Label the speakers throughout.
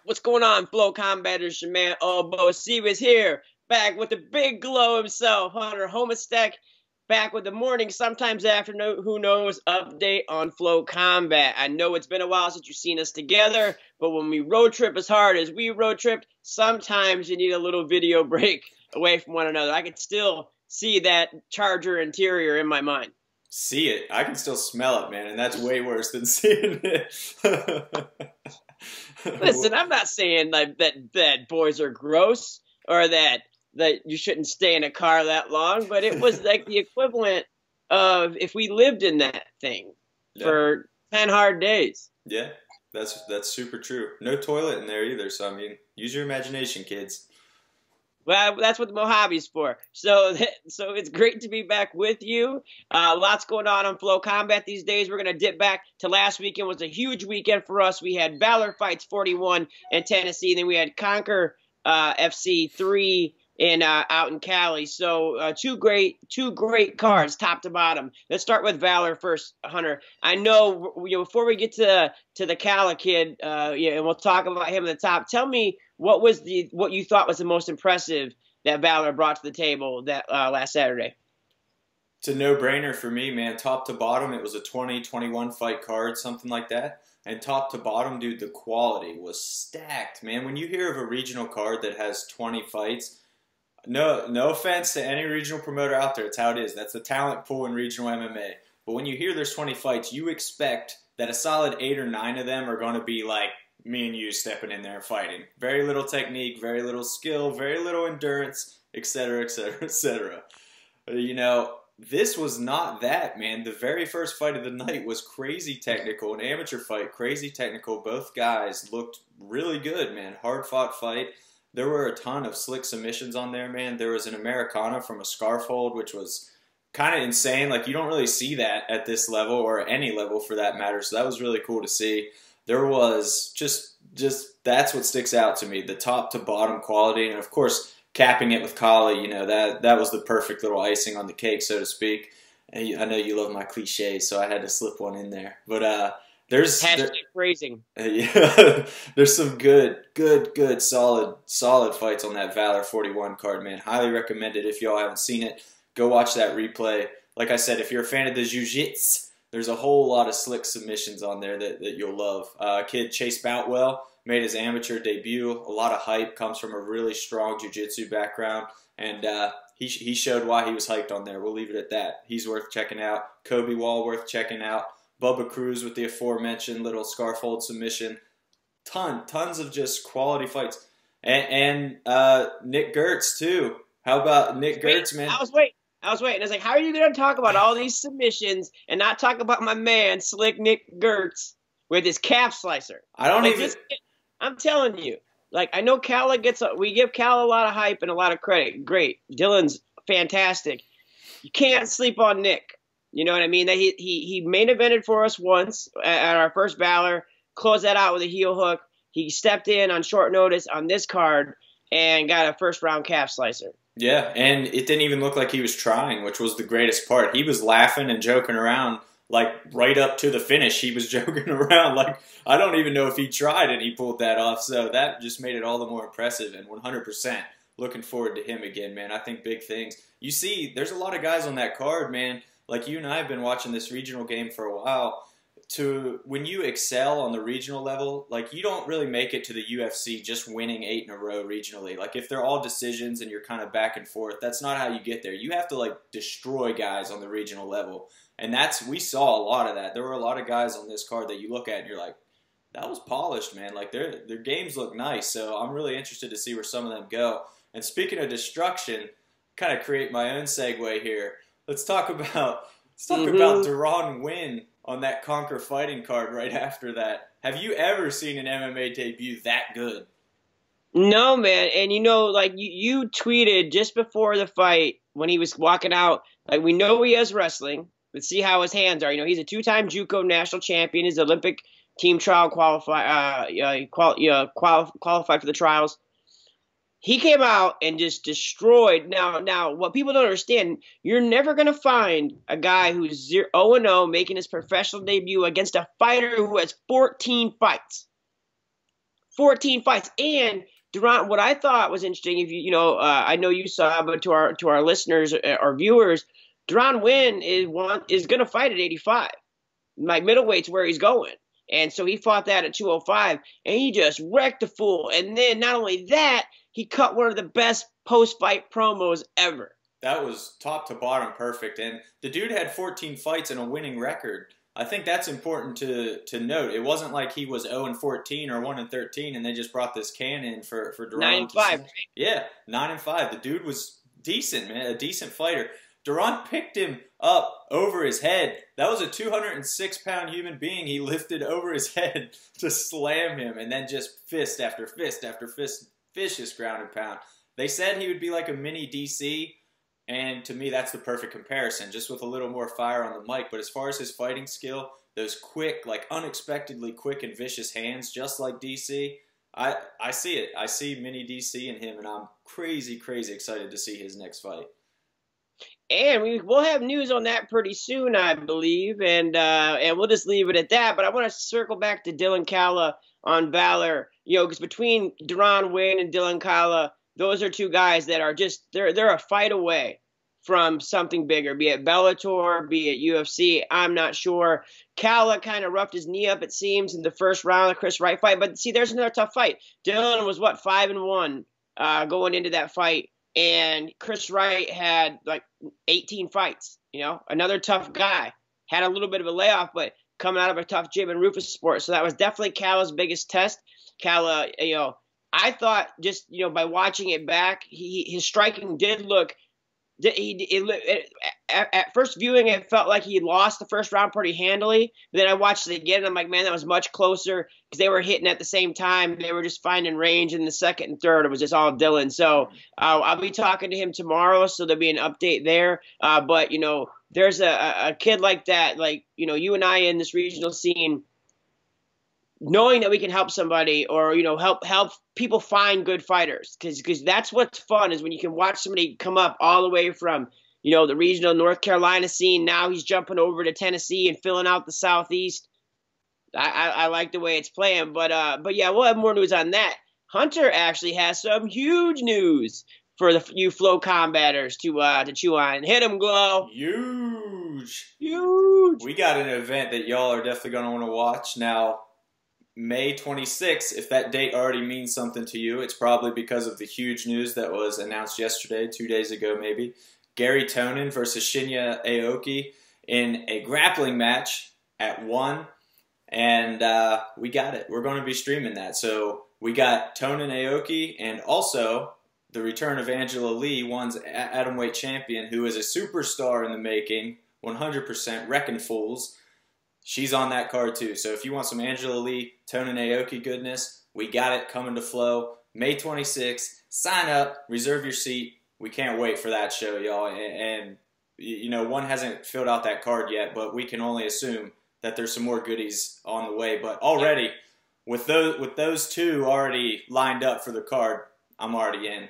Speaker 1: What's going on, Flow Combaters? Your man Obo C was here, back with the big glow himself, Hunter Homestack, back with the morning, sometimes afternoon, who knows, update on Flow Combat. I know it's been a while since you've seen us together, but when we road trip as hard as we road tripped, sometimes you need a little video break away from one another. I can still see that Charger interior in my mind.
Speaker 2: See it. I can still smell it, man, and that's way worse than seeing it.
Speaker 1: Listen, I'm not saying that boys are gross or that you shouldn't stay in a car that long, but it was like the equivalent of if we lived in that thing for 10 hard days.
Speaker 2: Yeah, that's super true. No toilet in there either, so I mean, use your imagination, kids.
Speaker 1: Well, that's what the Mojave's for. So it's great to be back with you. Lots going on FloCombat these days. We're going to dip back to last weekend. It was a huge weekend for us. We had Valor Fights 41 in Tennessee. Then we had Conquer FC 3 out in Cali. So two great cards, top to bottom. Let's start with Valor first, Hunter. I know, before we get to the CALA kid, and we'll talk about him at the top. Tell me what you thought was the most impressive that Valor brought to the table that last Saturday.
Speaker 2: It's a no-brainer for me, man. Top to bottom, it was a 20-21 fight card, something like that. And top to bottom, dude, the quality was stacked, man. When you hear of a regional card that has 20 fights, no offense to any regional promoter out there, it's how it is. That's the talent pool in regional MMA. But when you hear there's 20 fights, you expect that a solid 8 or 9 of them are going to be like me and you stepping in there and fighting. Very little technique, very little skill, very little endurance, etc., etc., etc. You know, this was not that, man. The very first fight of the night was crazy technical, an amateur fight, crazy technical. Both guys looked really good, man. Hard-fought fight. There were a ton of slick submissions on there, man. There was an Americana from a scarf hold, which was kind of insane. Like, you don't really see that at this level or any level for that matter. So that was really cool to see. There was just that's what sticks out to me, the top to bottom quality. And, of course, capping it with CALA, you know, that was the perfect little icing on the cake, so to speak. And I know you love my cliches, so I had to slip one in there. But there's
Speaker 1: phrasing.
Speaker 2: Yeah, there's some good, solid fights on that Valor 41 card, man. Highly recommend it. If y'all haven't seen it, go watch that replay. Like I said, if you're a fan of the jiu-jitsu, there's a whole lot of slick submissions on there that you'll love. Kid Chase Boutwell made his amateur debut. A lot of hype, comes from a really strong jiu-jitsu background, and he showed why he was hyped on there. We'll leave it at that. He's worth checking out. Kobe Wall worth checking out. Bubba Cruz with the aforementioned little scarf hold submission. Tons of just quality fights. And Nick Gertz, too. How about Nick Gertz, man?
Speaker 1: I was waiting. I was like, how are you going to talk about all these submissions and not talk about my man, Slick Nick Gertz, with his calf slicer? I'm telling you. Like, I know CALA we give CALA a lot of hype and a lot of credit. Great. Dylan's fantastic. You can't sleep on Nick. You know what I mean? That he main evented for us once at our first Valor, closed that out with a heel hook. He stepped in on short notice on this card and got a first-round calf slicer.
Speaker 2: Yeah, and it didn't even look like he was trying, which was the greatest part. He was laughing and joking around, like, right up to the finish. He was joking around. Like, I don't even know if he tried and he pulled that off. So that just made it all the more impressive, and 100% looking forward to him again, man. I think big things. You see, there's a lot of guys on that card, man. Like, you and I have been watching this regional game for a while. When you excel on the regional level, like, you don't really make it to the UFC just winning 8 in a row regionally. Like, if they're all decisions and you're kind of back and forth, that's not how you get there. You have to, like, destroy guys on the regional level. And we saw a lot of that. There were a lot of guys on this card that you look at and you're like, that was polished, man. Like, their games look nice. So I'm really interested to see where some of them go. And speaking of destruction, kind of create my own segue here. Let's talk about DERON WINN on that Conquer Fighting card right after that. Have you ever seen an MMA debut that good?
Speaker 1: No, man. And you know, like you tweeted just before the fight when he was walking out, like, we know he has wrestling. Let's see how his hands are. You know, he's a 2-time JUCO national champion. He's Olympic team trial qualified for the trials. He came out and just destroyed. Now, what people don't understand, you're never going to find a guy who's 0-0 making his professional debut against a fighter who has 14 fights. 14 fights. And DERON, what I thought was interesting, if I know you saw, but to our listeners, our viewers, DERON WINN is going to fight at 85. Like middleweight's where he's going. And so he fought that at 205, and he just wrecked the fool. And then not only that, he cut one of the best post-fight promos ever.
Speaker 2: That was top to bottom perfect. And the dude had 14 fights and a winning record. I think that's important to note. It wasn't like he was 0-14 or 1-13, and they just brought this can in for DERON.
Speaker 1: 9-5.
Speaker 2: Yeah, 9-5. The dude was decent, man, a decent fighter. DERON picked him up over his head. That was a 206-pound human being he lifted over his head to slam him, and then just fist after fist after fist, vicious ground and pound. They said he would be like a mini DC, and to me that's the perfect comparison, just with a little more fire on the mic. But as far as his fighting skill, those quick, like unexpectedly quick and vicious hands, just like DC, I see it. I see mini DC in him, and I'm crazy, crazy excited to see his next fight.
Speaker 1: And we'll have news on that pretty soon, I believe, and we'll just leave it at that. But I want to circle back to Dylan CALA on VALOR, because between DERON WINN and Dylan CALA, those are two guys that are just they're a fight away from something bigger, be it Bellator, be it UFC. I'm not sure. CALA kind of roughed his knee up, it seems, in the first round of the Chris Wright fight. But see, there's another tough fight. Dylan was 5-1 going into that fight. And Chris Wright had like 18 fights, another tough guy. Had a little bit of a layoff, but coming out of a tough gym in Rufus Sport. So that was definitely CALA's biggest test. CALA, I thought just, by watching it back, his striking did look, at first viewing, it felt like he lost the first round pretty handily. But then I watched it again, and I'm like, man, that was much closer because they were hitting at the same time. They were just finding range in the second and third. It was just all Dylan. So I'll be talking to him tomorrow, so there'll be an update there. But, there's a kid like that, like, you and I in this regional scene, knowing that we can help somebody or, help people find good fighters. Because that's what's fun is when you can watch somebody come up all the way from, the regional North Carolina scene. Now he's jumping over to Tennessee and filling out the Southeast. I like the way it's playing. But yeah, we'll have more news on that. Hunter actually has some huge news for you FloCombaters to chew on. Hit him, Glow.
Speaker 2: Huge.
Speaker 1: We
Speaker 2: got an event that y'all are definitely going to want to watch. Now, May 26th, if that date already means something to you, it's probably because of the huge news that was announced yesterday, 2 days ago maybe. Garry Tonon versus Shinya Aoki in a grappling match at 1. And we got it. We're going to be streaming that. So we got Tonon Aoki and also the return of Angela Lee, one's atomweight champion, who is a superstar in the making, 100%, wrecking fools. She's on that card too. So if you want some Angela Lee, Tonon Aoki goodness, we got it coming to Flow. May 26th. Sign up, reserve your seat. We can't wait for that show, y'all. And one hasn't filled out that card yet, but we can only assume that there's some more goodies on the way. But already, with those two already lined up for the card, I'm already in.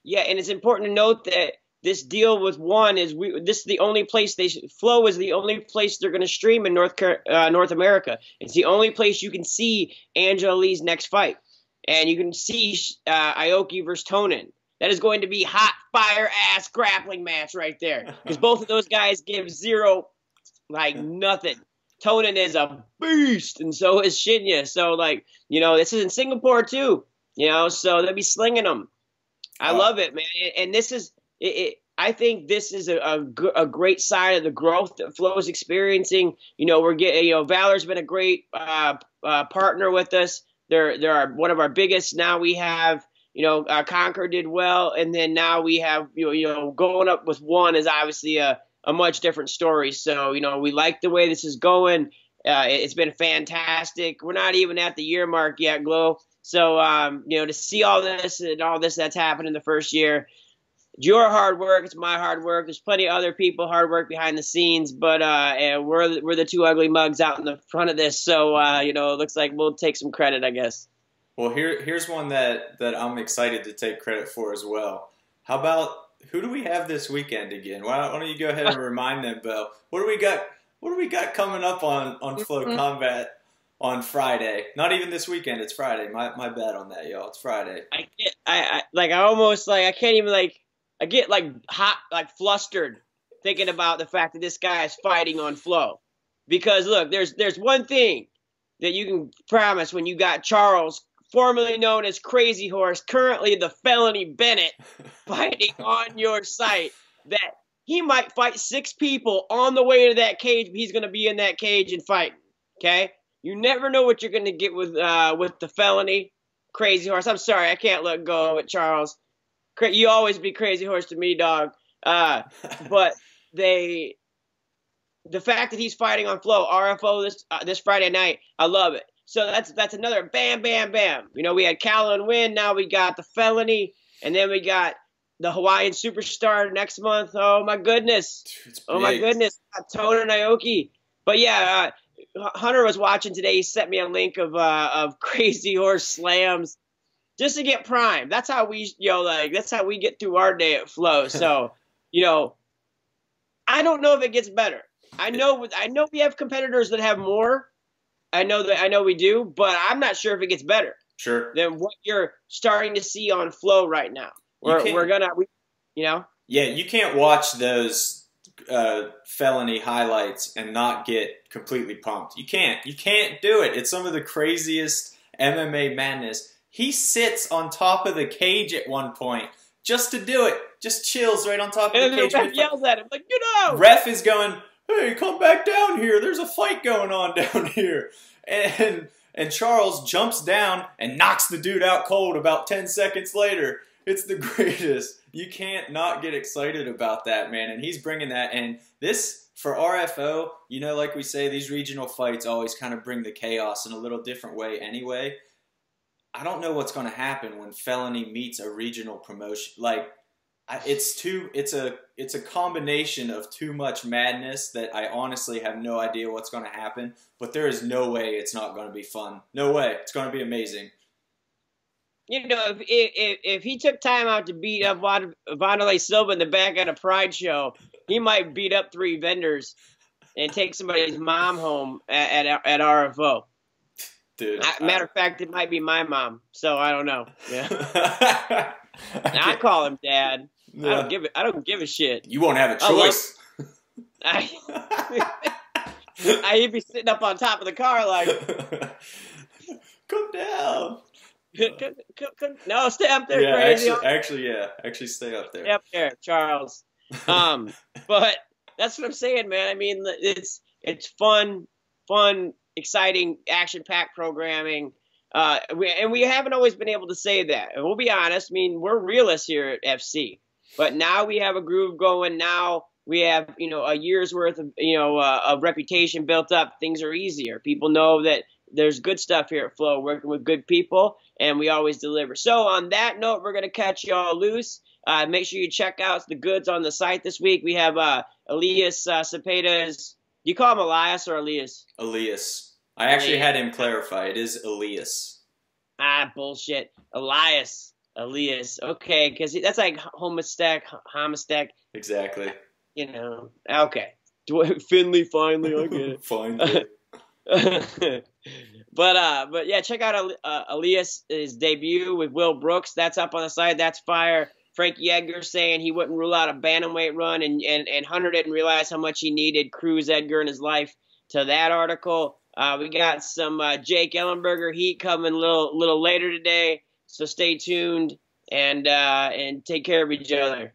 Speaker 2: Yeah,
Speaker 1: and it's important to note that this deal with WINN is this is the only place Flow is the only place they're going to stream in North America. It's the only place you can see Angela Lee's next fight, and you can see Aoki versus Tonon. That is going to be hot fire ass grappling match right there because both of those guys give zero, like nothing. Tonon is a beast, and so is Shinya. So this is in Singapore too. So they'll be slinging them. I love it, man, and this is. I think this is a great sign of the growth that Flow is experiencing. We're getting, Valor's been a great partner with us. They're one of our biggest. Now we have, Conquer did well, and then now we have, going up with WINN is obviously a much different story. So, we like the way this is going. It's been fantastic. We're not even at the year mark yet, Glow. So, to see all this and all this that's happened in the first year. It's your hard work. It's my hard work. There's plenty of other people hard work behind the scenes, but and we're the two ugly mugs out in the front of this. So it looks like we'll take some credit, I guess.
Speaker 2: Well, here's one that I'm excited to take credit for as well. How about who do we have this weekend again? Why don't you go ahead and remind them, Bill? What do we got? What do we got coming up on FloCombat? on Friday. Not even this weekend. It's Friday. My bad on that, y'all. It's Friday.
Speaker 1: I can't even I get hot, flustered thinking about the fact that this guy is fighting on Flo. Because look, there's one thing that you can promise when you got Charles, formerly known as Crazy Horse, currently the felony Bennett, fighting on your site, that he might fight 6 people on the way to that cage, but he's going to be in that cage and fighting. Okay? You never know what you're going to get with the felony Crazy Horse. I'm sorry, I can't let go of it, Charles. You always be Crazy Horse to me, dog. But the fact that he's fighting on Flo, RFO this Friday night, I love it. So that's another bam, bam, bam. You know, we had CALA and WINN. Now we got the felony, and then we got the Hawaiian Superstar next month. Oh my goodness! Oh my goodness! Tonon Aoki. But yeah, Hunter was watching today. He sent me a link of Crazy Horse slams just to get primed. That's how we that's how we get through our day at Flo. So I don't know if it gets better. I know we have competitors that have more. I know we do, but I'm not sure if it gets better.
Speaker 2: Sure.
Speaker 1: Than what you're starting to see on Flo right now. Yeah, you
Speaker 2: can't watch those felony highlights and not get completely pumped. You can't do it. It's some of the craziest MMA madness. He sits on top of the cage at one point just to do it. Just chills right on top of the cage.
Speaker 1: And the ref yells at him like,
Speaker 2: Ref is going, hey, come back down here. There's a fight going on down here. And Charles jumps down and knocks the dude out cold about 10 seconds later. It's the greatest. You can't not get excited about that, man. And he's bringing that. And this, for RFO, like we say, these regional fights always kind of bring the chaos in a little different way anyway. I don't know what's going to happen when felony meets a regional promotion. It's a combination of too much madness that I honestly have no idea what's going to happen. But there is no way it's not going to be fun. No way. It's going to be amazing.
Speaker 1: If he took time out to beat up Wanderlei Silva in the back at a Pride show, he might beat up 3 vendors and take somebody's mom home at RFO.
Speaker 2: Dude,
Speaker 1: matter of fact, it might be my mom, so I don't know. Yeah. I call him Dad. Yeah. I don't give a shit.
Speaker 2: You won't have a choice.
Speaker 1: He'd be sitting up on top of the car like,
Speaker 2: come down.
Speaker 1: No, stay up there,
Speaker 2: yeah,
Speaker 1: crazy.
Speaker 2: Actually stay up there.
Speaker 1: Stay up there, Charles. But that's what I'm saying, man. I mean, it's fun, exciting, action-packed programming. We haven't always been able to say that. And we'll be honest. I mean, we're realists here at FC. But now we have a groove going. Now we have, a year's worth of reputation built up. Things are easier. People know that there's good stuff here at Flo, working with good people, and we always deliver. So on that note, we're going to catch y'all loose. Make sure you check out the goods on the site this week. We have Elias Cepeda's. Do you call him Elias or Elias?
Speaker 2: Elias. I actually had him clarify. It is Elias.
Speaker 1: Bullshit. Elias. Okay, because that's like homostek.
Speaker 2: Exactly.
Speaker 1: Okay. Finley, finally, I get it.
Speaker 2: Finally.
Speaker 1: But yeah, check out Elias' debut with Will Brooks. That's up on the site. That's fire. Frankie Edgar saying he wouldn't rule out a bantamweight run, and Hunter didn't realize how much he needed Cruz Edgar in his life. To that article, we got some Jake Ellenberger heat coming a little later today. So stay tuned and take care of each other.